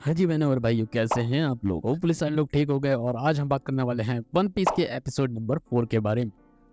हाँ जी, मैंने और भाइयों कैसे हैं आप लोग? होपफुली सारे लोग ठीक हो गए और आज हम बात करने वाले हैं वन पीस के एपिसोड नंबर 4 के बारे में।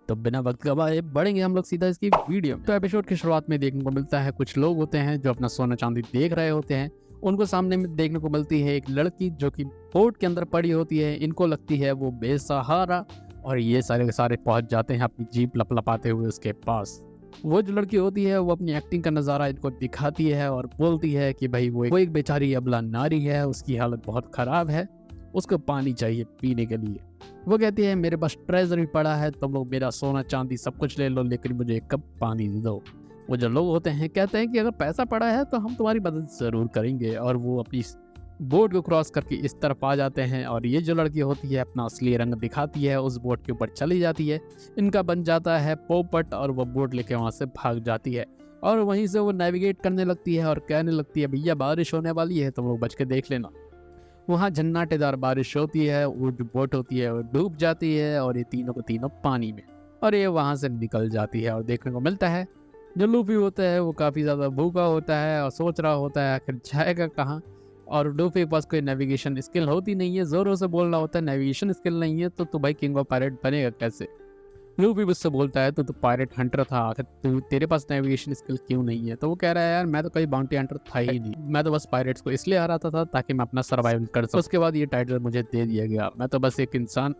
तो बिना वक्त गवाए बढ़ेंगे हम लोग सीधा इसकी वीडियो में। तो एपिसोड की शुरुआत में देखने को मिलता है कुछ लोग होते हैं जो अपना सोना चांदी देख रहे होते हैं। उनको सामने में देखने को मिलती है एक लड़की जो कि बोट के अंदर पड़ी होती है। इनको लगती है वो बेसहारा और ये सारे के सारे पहुंच जाते हैं अपनी जीप लपलपाते हुए उसके पास। वो जो लड़की होती है वो अपनी एक्टिंग का नज़ारा इनको दिखाती है और बोलती है कि भाई वो एक बेचारी अबला नारी है, उसकी हालत बहुत ख़राब है, उसको पानी चाहिए पीने के लिए। वो कहती है मेरे पास ट्रेजर भी पड़ा है, तुम लोग मेरा सोना चांदी सब कुछ ले लो लेकिन मुझे एक कप पानी दे दो। वो जो लोग होते हैं कहते हैं कि अगर पैसा पड़ा है तो हम तुम्हारी मदद ज़रूर करेंगे और वो अपनी बोट को क्रॉस करके इस तरफ आ जाते हैं और ये जो लड़की होती है अपना असली रंग दिखाती है, उस बोट के ऊपर चली जाती है। इनका बन जाता है पोपट और वो बोट लेके वहाँ से भाग जाती है और वहीं से वो नेविगेट करने लगती है और कहने लगती है भैया बारिश होने वाली है, तुम लोग बच के देख लेना। वहाँ झन्नाटेदार बारिश होती है, वो जो बोट होती है वो डूब जाती है और ये तीनों को तीनों पानी में और ये वहाँ से निकल जाती है। और देखने को मिलता है जो लूफी होता है वो काफ़ी ज़्यादा भूखा होता है और सोच रहा होता है आखिर जाएगा कहाँ। और लूफी के पास कोई नेविगेशन स्किल होती नहीं है, ज़ोरों से बोलना होता है नेविगेशन स्किल नहीं है तो भाई किंग ऑफ पायरेट बनेगा कैसे। लूफी उससे बोलता है तो पायरेट हंटर था, आखिर तेरे पास नेविगेशन स्किल क्यों नहीं है? तो वो कह रहा है यार मैं तो कोई बाउंटी हंटर था ही नहीं, मैं तो बस पायरेट्स को इसलिए हराता था ताकि मैं अपना सर्वाइवल कर सकूं। उसके बाद ये टाइटल मुझे दे दिया गया, मैं तो बस एक इंसान,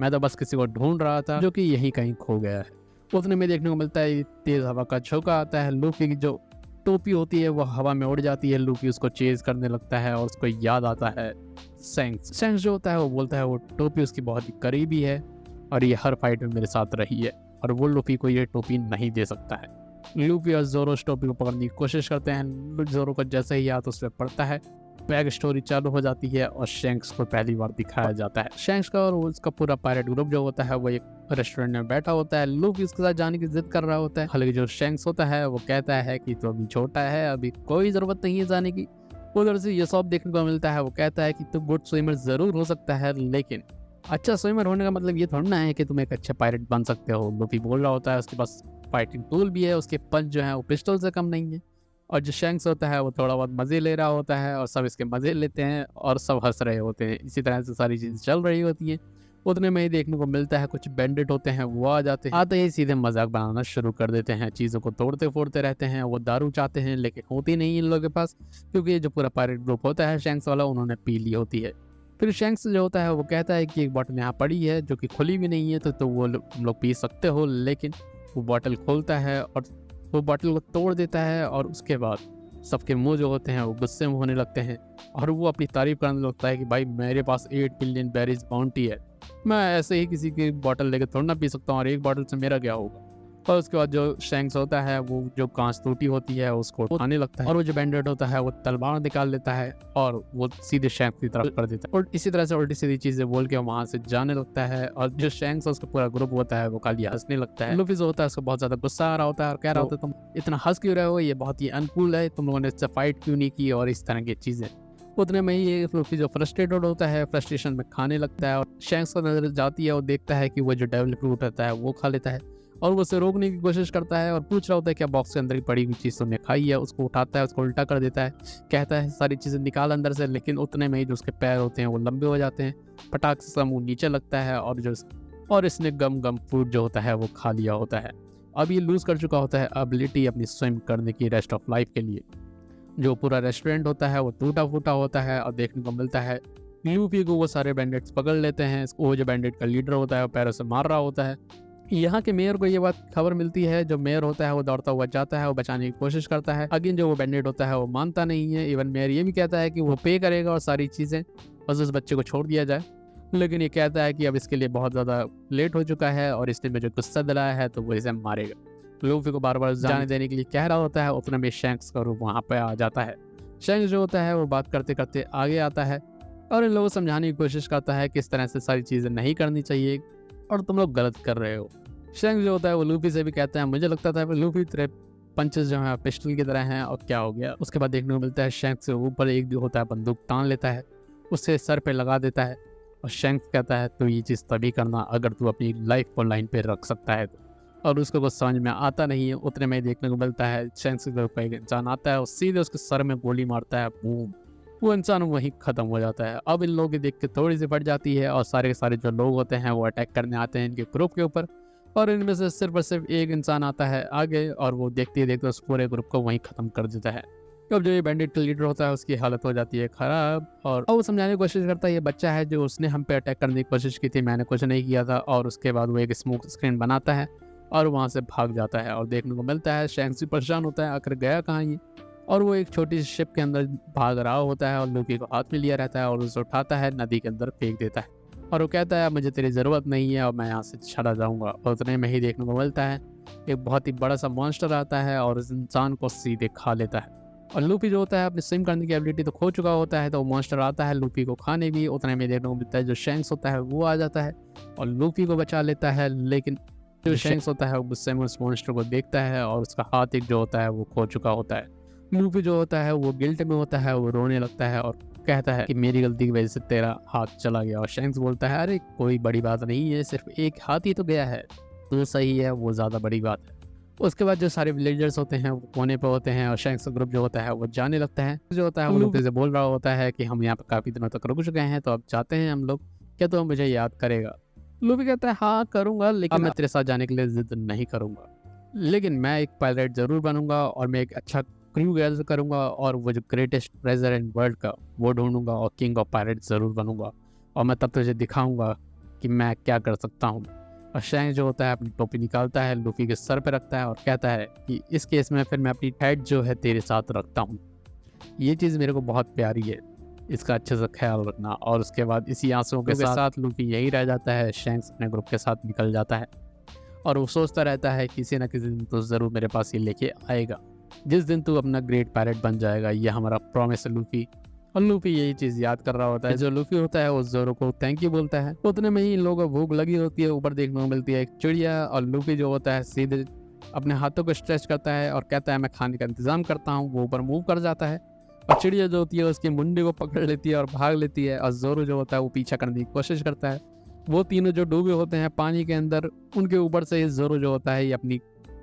मैं तो बस किसी को ढूंढ रहा था जो कि यहीं कहीं खो गया है। उतने में देखने को मिलता है तेज हवा का झोंका आता है, लूफी की जो टोपी होती है वो हवा में उड़ जाती है। लूफी उसको चेज करने लगता है और उसको याद आता है सैंक्स। सैंक्स जो होता है वो बोलता है वो टोपी उसकी बहुत ही करीबी है और ये हर फाइट में मेरे साथ रही है और वो लूफी को ये टोपी नहीं दे सकता है। लूफी और जोरो उस टोपी को पकड़ने की कोशिश करते हैं। जोरो को जैसे ही हाथ उस पर पड़ता है बैक स्टोरी चालू हो जाती है और शैंक्स को पहली बार दिखाया जाता है। शैंक्स का और उसका पूरा पायरेट ग्रुप जो होता है वो एक रेस्टोरेंट में बैठा होता है। लूफी उसके साथ जाने की जिद कर रहा होता है, हालांकि जो शैंक्स होता है वो कहता है कि तो अभी छोटा है, अभी कोई ज़रूरत नहीं है जाने की। उधर से ये सब देखने को मिलता है, वो कहता है कि तुम गुड स्विमर ज़रूर हो सकता है लेकिन अच्छा स्विमर होने का मतलब ये थोड़ा ना है कि तुम एक अच्छे पायरेट बन सकते हो। लूफी बोल रहा होता है उसके पास फाइटिंग टूल भी है, उसके पंच जो है वो पिस्टल से कम नहीं है। और जो शैंक्स होता है वो थोड़ा बहुत मज़े ले रहा होता है और सब इसके मज़े लेते हैं और सब हंस रहे होते हैं। इसी तरह से सारी चीज़ चल रही होती हैं। उतने में ही देखने को मिलता है कुछ बैंडिट होते हैं, वो आ जाते हैं, आते ही सीधे मजाक बनाना शुरू कर देते हैं, चीज़ों को तोड़ते फोड़ते रहते हैं। वो दारू चाहते हैं लेकिन होती नहीं इन लोगों के पास, क्योंकि ये जो पूरा पायरेट ग्रुप होता है शैंक्स वाला उन्होंने पी ली होती है। फिर शैंक्स जो होता है वो कहता है कि एक बॉटल यहाँ पड़ी है जो कि खुली भी नहीं है तो वो तुम लोग पी सकते हो। लेकिन वो बॉटल खोलता है और वो बॉटल को तोड़ देता है और उसके बाद सबके मुंह जो होते हैं वो गुस्से में होने लगते हैं और वो अपनी तारीफ करने लगता है कि भाई मेरे पास 8 बिलियन बैरीज बाउंटी है, मैं ऐसे ही किसी की बॉटल लेकर थोड़ा ना पी सकता हूँ और एक बॉटल से मेरा क्या होगा। और उसके बाद जो शैंक्स होता है वो जो कांच टूटी होती है उसको उठाने लगता है और वो जो बैंडेड होता है वो तलवार निकाल लेता है और वो सीधे शैंक्स की तरफ कर देता है और इसी तरह से उल्टी सीधी चीजें बोल के वहां से जाने लगता है। और जो शैंक्स उसका पूरा ग्रुप होता है वो खाली हंसने लगता है। लूफी जो होता है उसको बहुत ज्यादा गुस्सा आ रहा होता है और कह रहा होता है तुम इतना हंस क्यों रहे हो, ये बहुत ही अनकूल है, तुम लोगों ने इससे फाइट क्यों नहीं की और इस तरह की चीजें। उतने में ही ये लूफी जो फ्रस्ट्रेटेड होता है फ्रस्ट्रेशन में खाने लगता है और शैंक्स को नजर जाती है और देखता है कि वो जो डेविल फ्रूट होता है वो खा लेता है और वो उसे रोकने की कोशिश करता है और पूछ रहा होता है क्या बॉक्स के अंदर ही पड़ी हुई चीज़ तुमने खाई है। उसको उठाता है, उसको उल्टा कर देता है, कहता है सारी चीज़ें निकाल अंदर से। लेकिन उतने में ही जो उसके पैर होते हैं वो लंबे हो जाते हैं, पटाख से सा मुंह नीचे लगता है और इसने गम गम फूड जो होता है वो खा लिया होता है। अब ये लूज़ कर चुका होता है एबिलिटी अपनी स्विम करने की रेस्ट ऑफ लाइफ के लिए। जो पूरा रेस्टोरेंट होता है वो टूटा फूटा होता है और देखने को मिलता है लूफी को वो सारे बैंडिट्स पकड़ लेते हैं। वो जो बैंडिट का लीडर होता है वो पैरों से मार रहा होता है। यहाँ के मेयर को ये बात खबर मिलती है, जो मेयर होता है वो दौड़ता हुआ जाता है, वो बचाने की कोशिश करता है। अगेन जो वो बैंडिट होता है वो मानता नहीं है। इवन मेयर ये भी कहता है कि वो पे करेगा और सारी चीज़ें, बस उस बच्चे को छोड़ दिया जाए। लेकिन ये कहता है कि अब इसके लिए बहुत ज़्यादा लेट हो चुका है और इसने मुझे गुस्सा दिलाया है तो वो इसे मारेगा। लूफी को बार बार जाने देने के लिए कह रहा होता है। उतने में शैंक्स का रूप वहाँ पे आ जाता है। शैंक्स जो होता है वो बात करते करते आगे आता है और इन लोगों को समझाने की कोशिश करता है किस तरह से सारी चीज़ें नहीं करनी चाहिए और तुम लोग गलत कर रहे हो। शैंक्स जो होता है वो लूफी से भी कहता है मुझे लगता था लूफी तेरे पंचेस जो है पिस्टल की तरह हैं और क्या हो गया। उसके बाद देखने को मिलता है शैंक्स से ऊपर एक जो होता है बंदूक तान लेता है, उससे सर पे लगा देता है और शैंक्स कहता है तो ये चीज़ तभी करना अगर तू अपनी लाइफ को लाइन पे रख सकता है तो। और उसको कुछ समझ में आता नहीं है। उतने में देखने को मिलता है शैंक्स का एक इंसान आता है और सीधे उसके सर में गोली मारता है, बूम। वो इंसान वहीं ख़त्म हो जाता है। अब इन लोगों की देख के थोड़ी सी फट जाती है और सारे के सारे जो लोग होते हैं वो अटैक करने आते हैं इनके ग्रुप के ऊपर, और इनमें से सिर्फ और सिर्फ एक इंसान आता है आगे और वो देखते ही देखते उस पूरे ग्रुप को वहीं ख़त्म कर देता है। अब जो ये बैंडिट का लीडर होता है उसकी हालत हो जाती है ख़राब, और वो समझाने की कोशिश करता है ये बच्चा है जो उसने हम पे अटैक करने की कोशिश की थी, मैंने कुछ नहीं किया था। और उसके बाद वो एक स्मोक स्क्रीन बनाता है और वहाँ से भाग जाता है, और देखने को मिलता है शैंक्स भी परेशान होता है आखिर गया कहाँ ये, और वो एक छोटी सी शिप के अंदर भाग रहा होता है और लूफी को हाथ में लिया रहता है और उसे उठाता है नदी के अंदर फेंक देता है, और वो कहता है मुझे तेरी ज़रूरत नहीं है और मैं यहाँ से चला जाऊँगा। और उतने में ही देखने को मिलता है एक बहुत ही बड़ा सा मॉन्स्टर आता है और उस इंसान को सीधे खा लेता है। और लूफी जो होता है अपनी स्विम करने की एबिलिटी तो खो चुका होता है, तो वो मॉन्स्टर आता है लूफी को खाने भी। उतने में देखने को मिलता है जो शैंक्स होता है वो आ जाता है और लूफी को बचा लेता है, लेकिन जो शैंक्स होता है वो गुस्से में उस मॉन्स्टर को देखता है और उसका हाथ एक जो होता है वो खो चुका होता है। लूफी जो होता है वो गिल्ट में होता है, वो रोने लगता है और कहता है कि मेरी गलती की वजह से तेरा हाथ चला गया। और शैंक्स बोलता है अरे कोई बड़ी बात नहीं है, सिर्फ एक हाथ ही तो गया है, तो सही है, वो ज़्यादा बड़ी बात है। उसके बाद जो सारे विलेजर्स होते हैं वो कोने पे होते हैं और शैंक्स ग्रुप जो होता है वो जाने लगता है। जो होता है वो लूफी से बोल रहा होता है कि हम यहाँ पे काफ़ी दिनों तक रुक चुके हैं, तो अब जाते हैं हम लोग, क्या तो मुझे याद करेगा? लूफी कहता है हाँ करूँगा, लेकिन मैं तेरे साथ जाने के लिए जिद नहीं करूँगा, लेकिन मैं एक पायलट ज़रूर बनूंगा और मैं एक अच्छा क्रू गैदर करूंगा और वो जो ग्रेटेस्ट ट्रेजर इन वर्ल्ड का वो ढूंढूंगा और किंग ऑफ पायरेट ज़रूर बनूंगा, और मैं तब तुझे दिखाऊंगा कि मैं क्या कर सकता हूँ। और शैंक्स जो होता है अपनी टोपी निकालता है लूफी के सर पे रखता है और कहता है कि इस केस में फिर मैं अपनी हेड जो है तेरे साथ रखता हूँ। ये चीज़ मेरे को बहुत प्यारी है, इसका अच्छे से ख्याल रखना। और उसके बाद इसी आंसुओं के साथ लूफी यही रह जाता है। शैंक्स अपने ग्रुप के साथ निकल जाता है और वो सोचता रहता है किसी न किसी दिन तो ज़रूर मेरे पास ये लेके आएगा, जिस दिन तू अपना ग्रेट पायरेट बन जाएगा, ये हमारा प्रॉमिस है लूफी। और लूफी यही चीज़ याद कर रहा होता है। जो लूफी होता है वो ज़ोरो को थैंक यू बोलता है। उतने में ही इन लोगों को भूख लगी होती है, ऊपर देखने को मिलती है एक चिड़िया, और लूफी जो होता है सीधे अपने हाथों को स्ट्रेच करता है और कहता है मैं खाने का इंतज़ाम करता हूँ। वो ऊपर मूव कर जाता है और चिड़िया जो होती है उसकी मुंडी को पकड़ लेती है और भाग लेती है, और ज़ोरो जो होता है वो पीछा करने की कोशिश करता है। वो तीनों जो डूबे होते हैं पानी के अंदर, उनके ऊपर से ज़ोरो जो होता है ये अपनी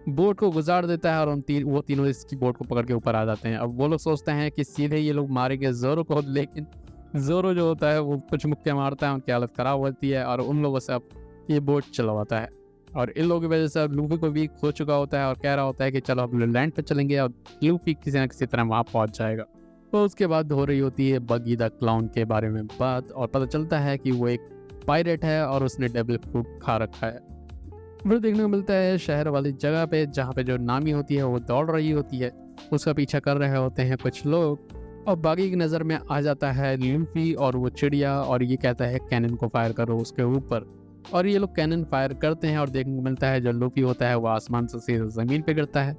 बोट को गुजार देता है और वो तीनों इसकी बोट को पकड़ के ऊपर आ जाते हैं। अब वो लोग सोचते हैं कि सीधे ये लोग मारेंगे ज़ोरो को, लेकिन ज़ोरो जो होता है वो कुछ मुक्के मारता है, उनकी हालत ख़राब होती है और उन लोगों से अब ये बोट चलवाता है। और इन लोगों की वजह से अब लूफी को भी खो चुका होता है और कह रहा होता है कि चलो अब लैंड पर चलेंगे, और लूफी किसी न किसी तरह वहाँ पहुँच जाएगा। तो उसके बाद हो रही होती है बगी द क्लाउन के बारे में बात, और पता चलता है कि वो एक पायरेट है और उसने डेविल फ्रूट खा रखा है। फिर देखने को मिलता है शहर वाली जगह पे जहाँ पे जो नामी होती है वो दौड़ रही होती है, उसका पीछा कर रहे होते हैं कुछ लोग, और बागी की नज़र में आ जाता है लूफी और वो चिड़िया, और ये कहता है कैनन को फायर करो उसके ऊपर। और ये लोग कैनन फायर करते हैं और देखने को मिलता है जो लूफी होता है वो आसमान से सीधे ज़मीन पे गिरता है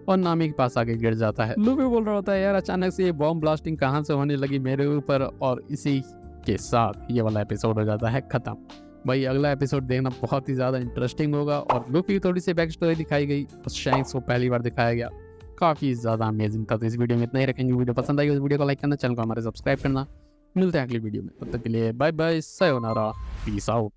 और नामी के पास आके गिर जाता है। लूफी बोल रहा होता है यार अचानक से ये बॉम्ब ब्लास्टिंग कहाँ से होने लगी मेरे ऊपर, और इसी के साथ ये वाला एपिसोड हो जाता है ख़त्म। भाई अगला एपिसोड देखना बहुत ही ज़्यादा इंटरेस्टिंग होगा, और लूफी की थोड़ी सी बैक स्टोरी दिखाई गई, उस शैंक्स को पहली बार दिखाया गया, काफ़ी ज़्यादा अमेजिंग था। तो इस वीडियो में इतना ही रखेंगे। वीडियो पसंद आई उस वीडियो को लाइक करना, चैनल को हमारे सब्सक्राइब करना। मिलते हैं अगली वीडियो में, तब तक के लिए bye bye, sayonara, peace out.